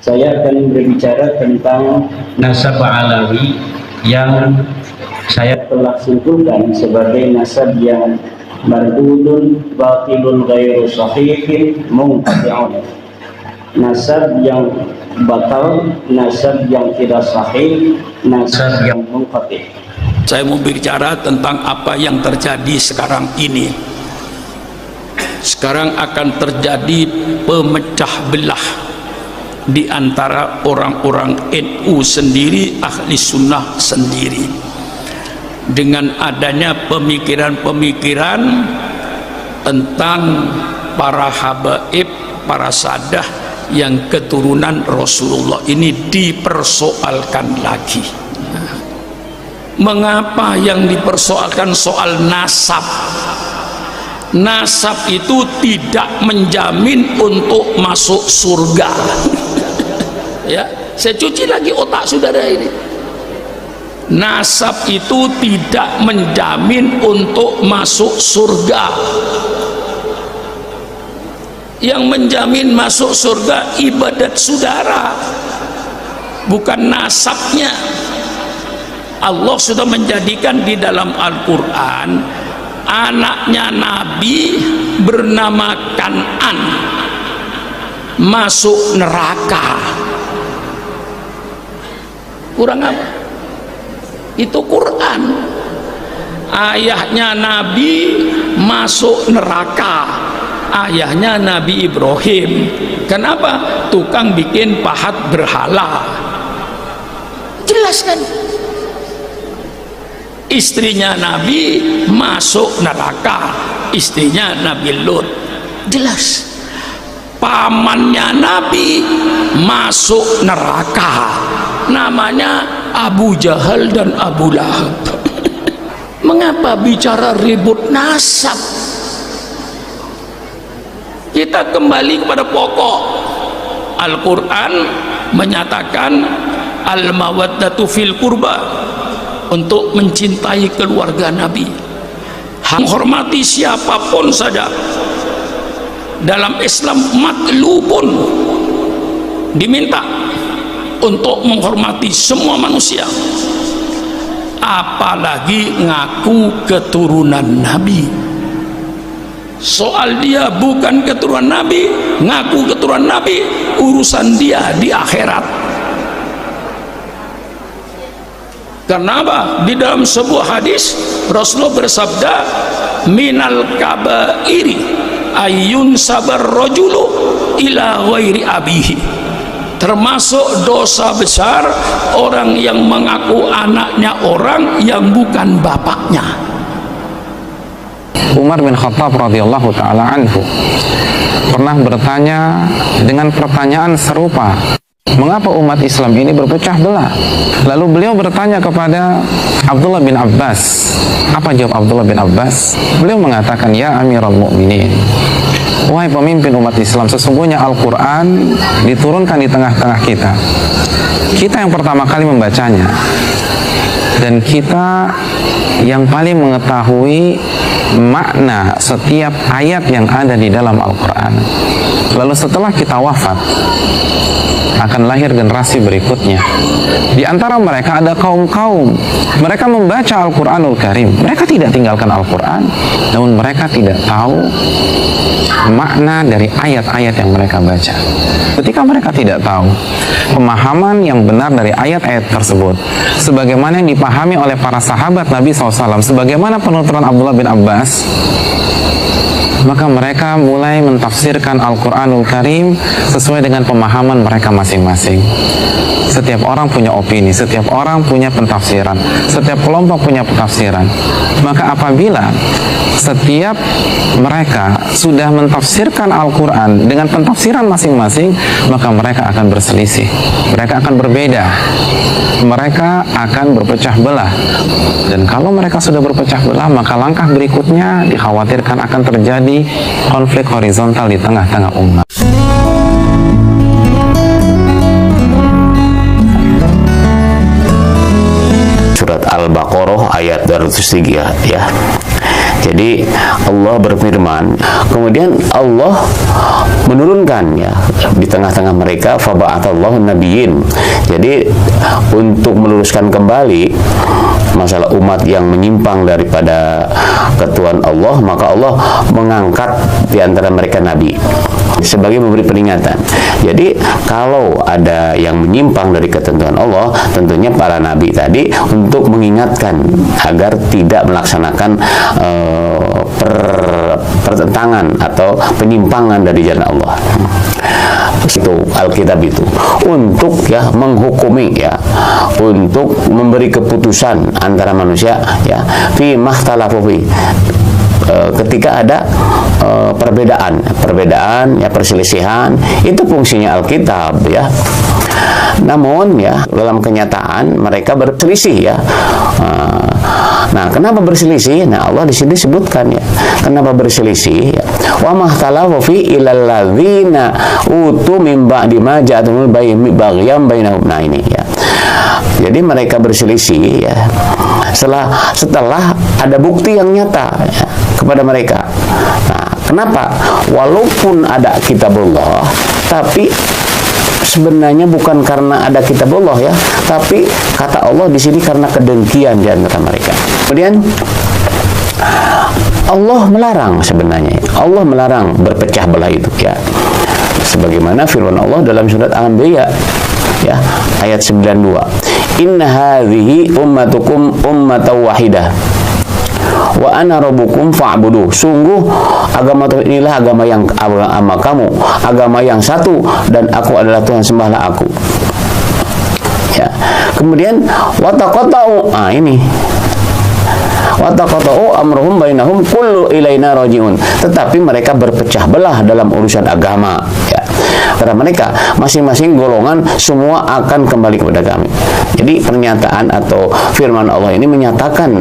Saya akan berbicara tentang nasab alawi yang saya telah simpulkan sebagai nasab yang mardudun batilun ghairu sahihin munqati'un. Nasab yang batal, nasab yang tidak sahih, nasab yang munqati'. Saya mau bicara tentang apa yang terjadi sekarang ini. Sekarang akan terjadi pemecah belah di antara orang-orang NU sendiri, ahli sunnah sendiri, dengan adanya pemikiran-pemikiran tentang para habaib, para sadah yang keturunan Rasulullah ini dipersoalkan lagi. Mengapa yang dipersoalkan soal nasab? Nasab itu tidak menjamin untuk masuk surga. Ya, saya cuci lagi otak saudara ini. Nasab itu tidak menjamin untuk masuk surga. Yang menjamin masuk surga ibadat saudara, bukan nasabnya. Allah sudah menjadikan di dalam Al-Quran anaknya Nabi bernama Kan'an masuk neraka. Kurang apa? Itu Quran. Ayahnya Nabi masuk neraka, ayahnya Nabi Ibrahim. Kenapa? Tukang bikin pahat berhala. Jelas kan? Istrinya Nabi masuk neraka, istrinya Nabi Lut. Jelas. Pamannya Nabi masuk neraka, namanya Abu Jahal dan Abu Lahab. Mengapa bicara ribut nasab? Kita kembali kepada pokok. Al-Quran menyatakan al-mawaddatu fil qurba, untuk mencintai keluarga Nabi, menghormati siapapun saja. Dalam Islam matlubun, diminta untuk menghormati semua manusia, apalagi ngaku keturunan Nabi. Soal dia bukan keturunan Nabi, ngaku keturunan Nabi, urusan dia di akhirat. Karena apa? Di dalam sebuah hadis Rasulullah bersabda, minal kabairi ayyun sabar rajulu ila ghairi abihi. Termasuk dosa besar orang yang mengaku anaknya orang yang bukan bapaknya. Umar bin Khattab radhiyallahu taala anhu pernah bertanya dengan pertanyaan serupa, mengapa umat Islam ini berpecah belah? Lalu beliau bertanya kepada Abdullah bin Abbas. Apa jawab Abdullah bin Abbas? Beliau mengatakan, ya Amirul Mukminin, wahai pemimpin umat Islam, sesungguhnya Al-Quran diturunkan di tengah-tengah kita. Kita yang pertama kali membacanya, dan kita yang paling mengetahui makna setiap ayat yang ada di dalam Al-Quran. Lalu setelah kita wafat, akan lahir generasi berikutnya. Di antara mereka ada kaum-kaum, mereka membaca Al-Quranul Karim, mereka tidak tinggalkan Al-Quran, namun mereka tidak tahu makna dari ayat-ayat yang mereka baca. Ketika mereka tidak tahu pemahaman yang benar dari ayat-ayat tersebut, sebagaimana yang dipahami oleh para sahabat Nabi SAW, sebagaimana penuturan Abdullah bin Abbas, maka mereka mulai mentafsirkan Al-Quranul Karim sesuai dengan pemahaman mereka masing-masing. Setiap orang punya opini, setiap orang punya pentafsiran, setiap kelompok punya pentafsiran. Maka apabila setiap mereka sudah mentafsirkan Al-Quran dengan pentafsiran masing-masing, maka mereka akan berselisih, mereka akan berbeda, mereka akan berpecah belah. Dan kalau mereka sudah berpecah belah, maka langkah berikutnya dikhawatirkan akan terjadi konflik horizontal di tengah-tengah umat. Surat Al-Baqarah ayat 203 ya. Jadi Allah berfirman, kemudian Allah menurunkan ya di tengah-tengah mereka faba'atallahu nabiyyin. Jadi untuk meluruskan kembali masalah umat yang menyimpang daripada ketuhanan Allah, maka Allah mengangkat di antara mereka nabi sebagai memberi peringatan. Jadi kalau ada yang menyimpang dari ketentuan Allah, tentunya para nabi tadi untuk mengingatkan agar tidak melaksanakan pertentangan atau penyimpangan dari jalan Allah. Itu Alkitab itu untuk ya menghukumi ya, untuk memberi keputusan antara manusia ya fi mahtalafu fi, ketika ada perbedaan ya, perselisihan, itu fungsinya Alkitab ya. Namun ya dalam kenyataan mereka berselisih ya. Nah, kenapa berselisih? Nah, Allah di sini sebutkan ya. Kenapa berselisih? Ya. Wa mahtalafu fi ilal ladzina utu min ba'di ma ja'atuhumul baghyan bainahum. Nah, ini ya. Jadi mereka berselisih ya. Setelah ada bukti yang nyata ya, kepada mereka. Nah, kenapa? Walaupun ada kitabullah, tapi sebenarnya bukan karena ada kitabullah ya, tapi kata Allah di sini karena kedengkian di antara mereka. Kemudian Allah melarang, sebenarnya Allah melarang berpecah belah itu ya. Sebagaimana firman Allah dalam surat Al-Anbiya ya, ayat 92. Inna hadhihi ummatukum ummatan wahidah wa ana rabbukum fa'buduh. Sungguh agama inilah agama kamu, agama yang satu, dan aku adalah Tuhan, sembahlah aku. Ya. Kemudian wataqata'u, ini wataqata'u amruhum bainahum kullu ilaina raji'un. Tetapi mereka berpecah belah dalam urusan agama ya. Karena mereka masing-masing golongan semua akan kembali kepada kami. Jadi pernyataan atau firman Allah ini menyatakan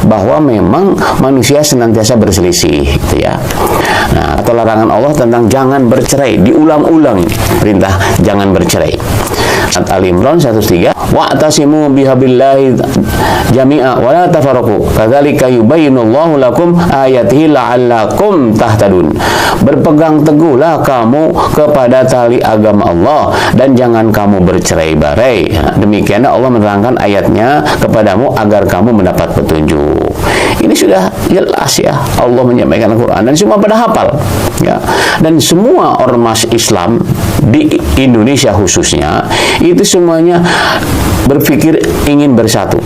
bahwa memang manusia senantiasa berselisih gitu ya. Nah, atau larangan Allah tentang jangan bercerai, diulang-ulang perintah jangan bercerai. Al-Imran 103, wa'tasimu bihabillahi jami'a wa la tafarraqu kadzalika yubayyinullahu lakum ayatihi la'allakum tahtadun. Berpegang teguhlah kamu kepada tali agama Allah dan jangan kamu bercerai-berai. Demikian Allah menerangkan ayatnya kepadamu agar kamu mendapat petunjuk. Ini sudah jelas ya, Allah menyampaikan Al-Quran dan semua pada hafal ya. Dan semua ormas Islam di Indonesia khususnya itu semuanya berpikir ingin bersatu.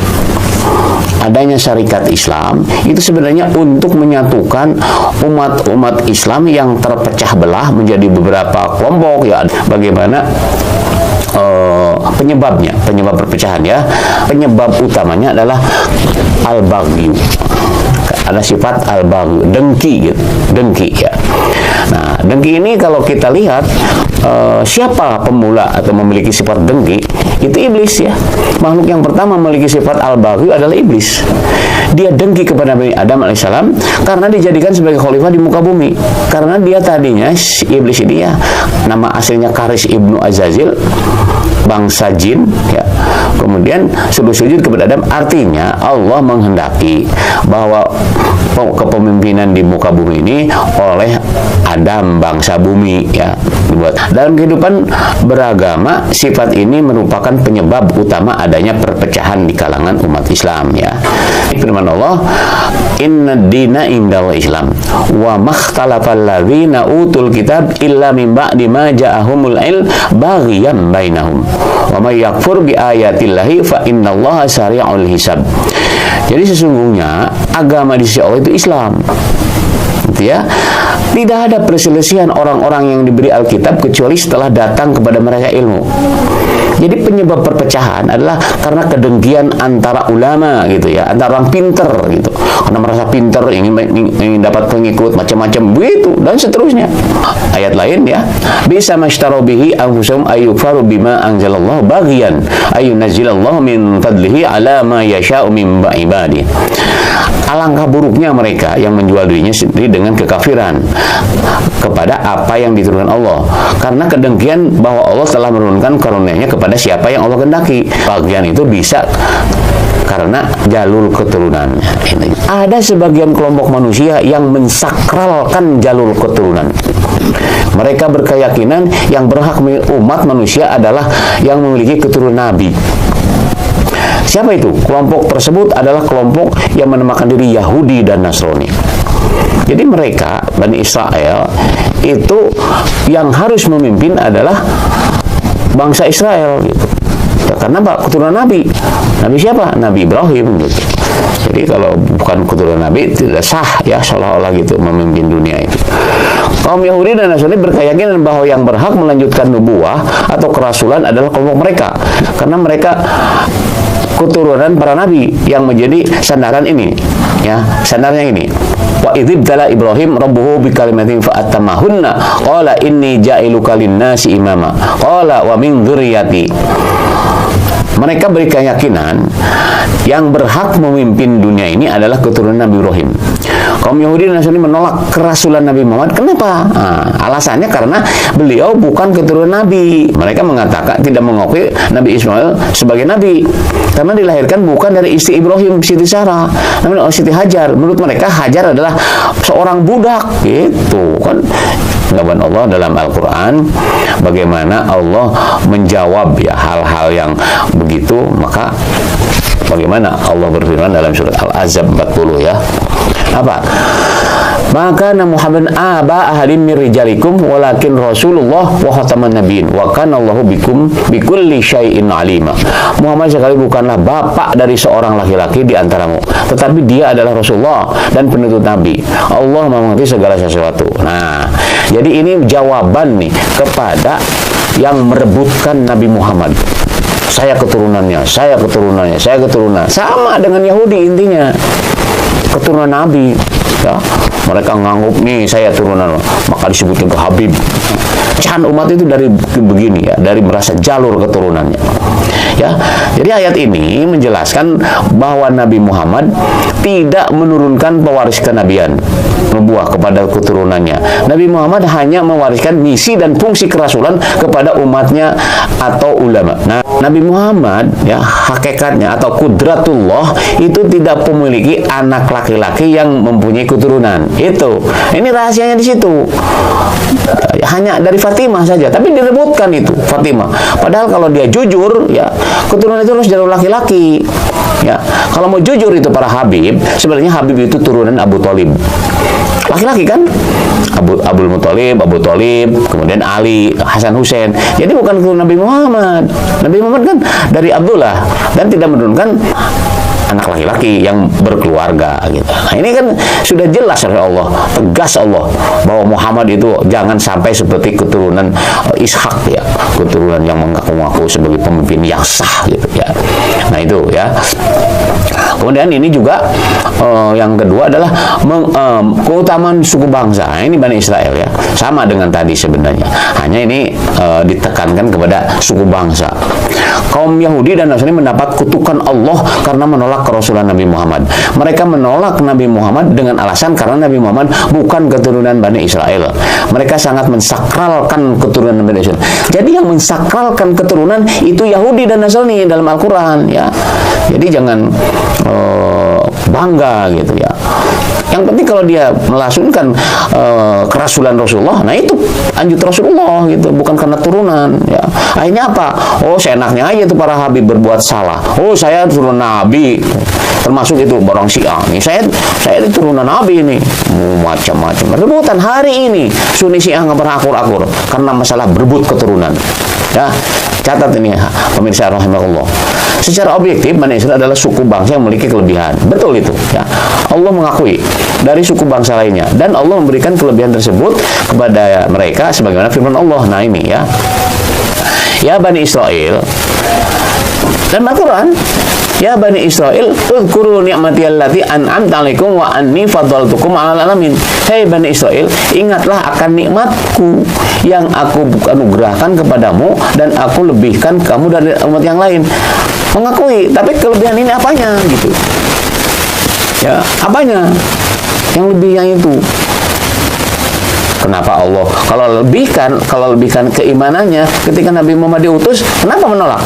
Adanya syarikat Islam itu sebenarnya untuk menyatukan umat-umat Islam yang terpecah belah menjadi beberapa kelompok ya. Bagaimana penyebab perpecahan ya, penyebab utamanya adalah al-baghyu. Ada sifat al-baghyu, dengki gitu, dengki ya. Nah, dengki ini kalau kita lihat siapa pemula atau memiliki sifat dengki, itu iblis ya. Makhluk yang pertama memiliki sifat al-baghyu adalah iblis. Dia dengki kepada Nabi Adam alaihissalam karena dijadikan sebagai khalifah di muka bumi. Karena dia tadinya iblis ini ya, nama aslinya Karis ibnu Azazil, bangsa jin ya. Kemudian sujud kepada Adam, artinya Allah menghendaki bahwa kepemimpinan di muka bumi ini oleh Adam, bangsa bumi ya. Dalam kehidupan beragama, sifat ini merupakan penyebab utama adanya perpecahan di kalangan umat Islam ya. Firman Allah, inna dina indal Islam wa makhtalafal ladzina utul kitab illa min ba'di ma ja'ahumul ilm baghyan bainahum wa may yakfur bi ayatillahi fa innallaha sari'ul hisab. Jadi sesungguhnya agama di sisi Allah itu Islam. Gitu ya. Tidak ada perselisihan orang-orang yang diberi Alkitab kecuali setelah datang kepada mereka ilmu. Jadi penyebab perpecahan adalah karena kedengkian antara ulama gitu ya, antara orang pinter gitu. Karena merasa pinter, ingin dapat pengikut macam-macam begitu dan seterusnya. Ayat lain ya, bisa mashtaro bihi anfusahum ayyufaru bima anzalallahu baghyan ayyunazzilallahu min fadlihi ala ma yasha'u min ibadihi. Alangkah buruknya mereka yang menjual dirinya sendiri dengan kekafiran kepada apa yang diturunkan Allah, karena kedengkian bahwa Allah telah menurunkan karunia-Nya kepada siapa yang Allah kehendaki. Bagian itu bisa karena jalur keturunannya. Ini. Ada sebagian kelompok manusia yang mensakralkan jalur keturunan. Mereka berkeyakinan yang berhak umat manusia adalah yang memiliki keturunan Nabi. Siapa itu? Kelompok tersebut adalah kelompok yang menamakan diri Yahudi dan Nasrani. Jadi mereka, Bani Israel, itu yang harus memimpin adalah bangsa Israel gitu. Ya, karena keturunan Nabi. Nabi siapa? Nabi Ibrahim gitu. Jadi kalau bukan keturunan Nabi tidak sah ya seolah-olah gitu memimpin dunia itu. Kaum Yahudi dan Nasrani berkeyakinan bahwa yang berhak melanjutkan nubuah atau kerasulan adalah kelompok mereka. Karena mereka keturunan para nabi yang menjadi sandaran ini, ya, sandarannya ini. Wa idzibtala Ibrahim rabbuhu bikalimatin fa'atamahunna qala inni ja'iluka lin-nasi imama qala wa min dzurriyyati. Mereka berkeyakinan yang berhak memimpin dunia ini adalah keturunan Nabi Ibrahim. Kaum Yahudi dan Nasrani menolak kerasulan Nabi Muhammad. Kenapa? Alasannya karena beliau bukan keturunan Nabi. Mereka mengatakan tidak mengakui Nabi Ismail sebagai Nabi karena dilahirkan bukan dari istri Ibrahim, Siti Sarah, namun Siti Hajar. Menurut mereka Hajar adalah seorang budak. Gitu kan? Firman Allah dalam Al-Quran, bagaimana Allah menjawab ya hal-hal yang begitu, maka bagaimana Allah berfirman dalam surat Al-Ahzab 40 ya. Apa? Maka Muhammadan aba ahadin min rijalikum walakin Rasulullah wa khataman nabiyyin wa kana Allahu bikum bikulli syai'in alima. Muhammad sekali bukanlah bapak dari seorang laki-laki di antaramu, tetapi dia adalah Rasulullah dan penuntut nabi. Allah mengerti segala sesuatu. Nah, jadi ini jawaban nih kepada yang merebutkan Nabi Muhammad. Saya keturunannya, saya keturunannya, saya keturunan. Sama dengan Yahudi intinya. Keturunan Nabi, ya. Mereka ngangguk nih saya turunan, maka disebutnya Habib. Pecahan umat itu dari begini ya, dari merasa jalur keturunannya. Ya, jadi ayat ini menjelaskan bahwa Nabi Muhammad tidak menurunkan pewaris kenabian nubuah kepada keturunannya. Nabi Muhammad hanya mewariskan misi dan fungsi kerasulan kepada umatnya atau ulama. Nah, Nabi Muhammad ya hakikatnya atau kudratullah itu tidak memiliki anak laki-laki yang mempunyai keturunan. Itu. Ini rahasianya di situ. Hanya dari Fatimah saja, tapi direbutkan itu Fatimah. Padahal kalau dia jujur ya, keturunan itu harus jalur laki-laki. Ya, kalau mau jujur itu para Habib, sebenarnya Habib itu turunan Abu Thalib. Laki-laki kan? Abdul Muthalib, Abu Thalib, kemudian Ali, Hasan Hussein. Jadi bukan keturunan Nabi Muhammad. Nabi Muhammad kan dari Abdullah dan tidak menurunkan anak laki-laki yang berkeluarga gitu. Nah, ini kan sudah jelas oleh Allah, tegas Allah bahwa Muhammad itu jangan sampai seperti keturunan Ishak ya, keturunan yang mengaku-ngaku sebagai pemimpin yang sah gitu ya. Nah, itu ya. Kemudian ini juga yang kedua adalah keutamaan suku bangsa. Nah, ini Bani Israel ya. Sama dengan tadi sebenarnya. Hanya ini ditekankan kepada suku bangsa. Kaum Yahudi dan Nasrani mendapat kutukan Allah karena menolak kerasulan Nabi Muhammad. Mereka menolak Nabi Muhammad dengan alasan karena Nabi Muhammad bukan keturunan Bani Israel. Mereka sangat mensakralkan keturunan Bani Israel. Jadi yang mensakralkan keturunan itu Yahudi dan Nasrani dalam Al-Quran ya. Jadi jangan bangga gitu ya. Yang penting kalau dia melangsungkan kerasulan Rasulullah, nah itu lanjut Rasulullah gitu, bukan karena turunan ya. Akhirnya apa? Oh, seenaknya aja tuh para Habib berbuat salah. Oh, saya turunan Nabi. Termasuk itu borong Syiah nih. Saya ini turunan Nabi ini. Macam-macam rebutan hari ini. Sunni Syiah nggak pernah akur-akur karena masalah berebut keturunan. Ya, catat ini pemirsa rahimahullah. Secara objektif Bani Israil adalah suku bangsa yang memiliki kelebihan. Betul itu ya. Allah mengakui dari suku bangsa lainnya dan Allah memberikan kelebihan tersebut kepada mereka sebagaimana firman Allah. Nah, ini ya. Ya Bani Israil dan Al-Quran, ya Bani Israil, uzkuru ni'mati allati an'amta 'alaikum wa anni faddaltukum 'alal alamin. Hei Bani Israil, ingatlah akan nikmatku yang aku anugerahkan kepadamu dan aku lebihkan kamu dari umat yang lain. Mengakui, tapi kelebihan ini apanya gitu. Ya, apanya? Yang lebihnya itu. Kenapa Allah kalau lebihkan keimanannya ketika Nabi Muhammad diutus, kenapa menolak?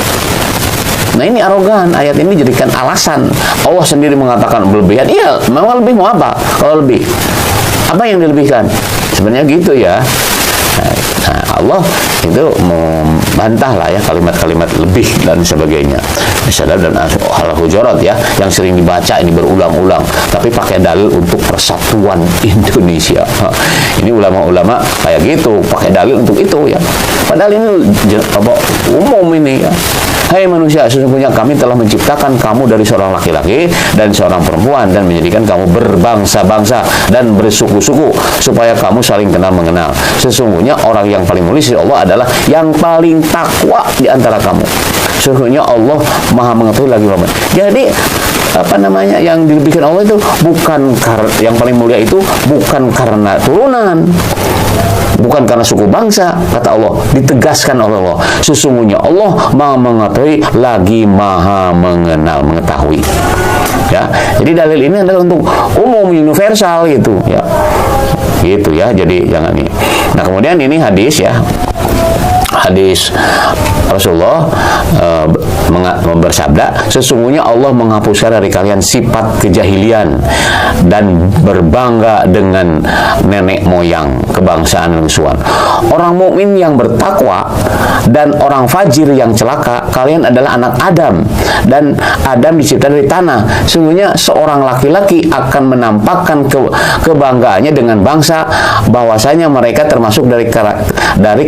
Nah ini arogan, ayat ini jadikan alasan. Allah sendiri mengatakan berlebihan. Iya, memang lebih, mau apa kalau lebih? Apa yang dilebihkan? Sebenarnya gitu ya. Nah, Allah itu membantah lah ya kalimat-kalimat lebih dan sebagainya. Misalnya dan Al-Hujurat ya, yang sering dibaca ini berulang-ulang, tapi pakai dalil untuk persatuan Indonesia. Ini ulama-ulama kayak gitu, pakai dalil untuk itu ya. Padahal ini umum ini ya. Hai manusia, sesungguhnya kami telah menciptakan kamu dari seorang laki-laki dan seorang perempuan dan menjadikan kamu berbangsa-bangsa dan bersuku-suku supaya kamu saling kenal mengenal. Sesungguhnya orang yang paling mulia sisi Allah adalah yang paling takwa di antara kamu. Sesungguhnya Allah Maha mengetahui lagi Muhammad. Jadi yang dilebihkan Allah itu bukan yang paling mulia itu bukan karena turunan, bukan karena suku bangsa, kata Allah, ditegaskan oleh Allah. Sesungguhnya Allah Maha mengetahui lagi Maha mengenal, mengetahui. Ya, jadi dalil ini adalah untuk umum, universal gitu ya. Gitu ya. Jadi jangan ini. Nah, kemudian ini hadis ya. Hadis Rasulullah bersabda, sesungguhnya Allah menghapuskan dari kalian sifat kejahilian dan berbangga dengan nenek moyang, kebangsaan dan kesuan. Orang mukmin yang bertakwa dan orang fajir yang celaka, kalian adalah anak Adam dan Adam dicipta dari tanah. Sesungguhnya seorang laki-laki akan menampakkan kebanggaannya dengan bangsa bahwasanya mereka termasuk dari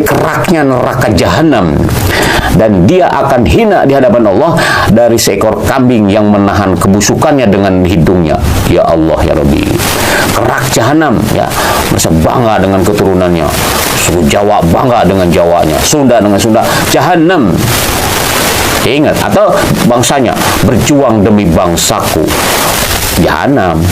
keraknya neraka jahanam, dan dia akan hina di hadapan Allah dari seekor kambing yang menahan kebusukannya dengan hidungnya. Ya Allah ya Rabbi, kerak jahanam ya, merasa bangga dengan keturunannya. Suku Jawa bangga dengan Jawanya, Sunda dengan Sunda, jahanam. Ingat, atau bangsanya berjuang demi bangsaku, jahanam.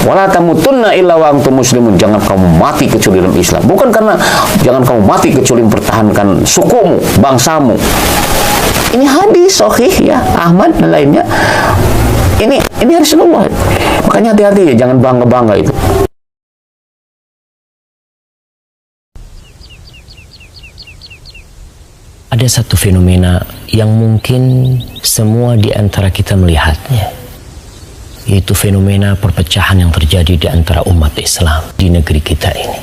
Wala tamutunna illa wa antum muslimun, jangan kamu mati kecuali dalam Islam. Bukan karena jangan kamu mati kecuali mempertahankan sukumu, bangsamu. Ini hadis sahih ya, Ahmad dan lainnya. Ini hadis Rasulullah. Makanya hati-hati ya, jangan bangga-bangga itu. Ada satu fenomena yang mungkin semua di antara kita melihatnya, yaitu fenomena perpecahan yang terjadi di antara umat Islam di negeri kita ini.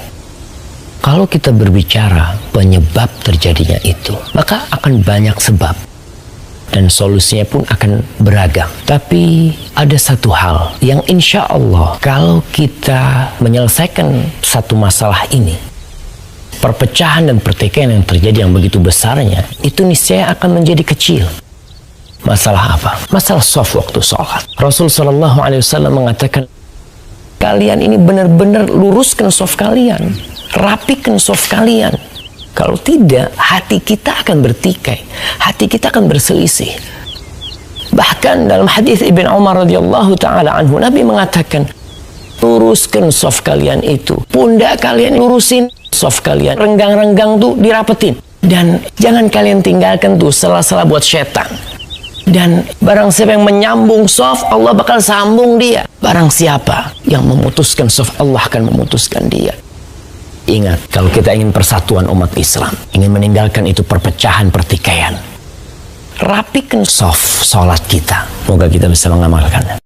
Kalau kita berbicara penyebab terjadinya itu, maka akan banyak sebab dan solusinya pun akan beragam. Tapi ada satu hal yang insya Allah kalau kita menyelesaikan satu masalah ini, perpecahan dan pertikaian yang terjadi yang begitu besarnya, itu niscaya akan menjadi kecil. Masalah apa? Masalah shaf waktu sholat. Rasul Shallallahu Alaihi Wasallam mengatakan, kalian ini benar-benar luruskan shaf kalian, rapikan shaf kalian. Kalau tidak, hati kita akan bertikai, hati kita akan berselisih. Bahkan dalam hadis Ibn Umar radhiyallahu taala anhu, Nabi mengatakan, luruskan shaf kalian itu, pundak kalian lurusin, shaf kalian renggang-renggang tuh dirapetin, dan jangan kalian tinggalkan tuh sela-sela buat setan. Dan barang siapa yang menyambung shaf, Allah bakal sambung dia. Barang siapa yang memutuskan shaf, Allah akan memutuskan dia. Ingat, kalau kita ingin persatuan umat Islam, ingin meninggalkan itu perpecahan, pertikaian, rapikan shaf sholat kita. Semoga kita bisa mengamalkannya.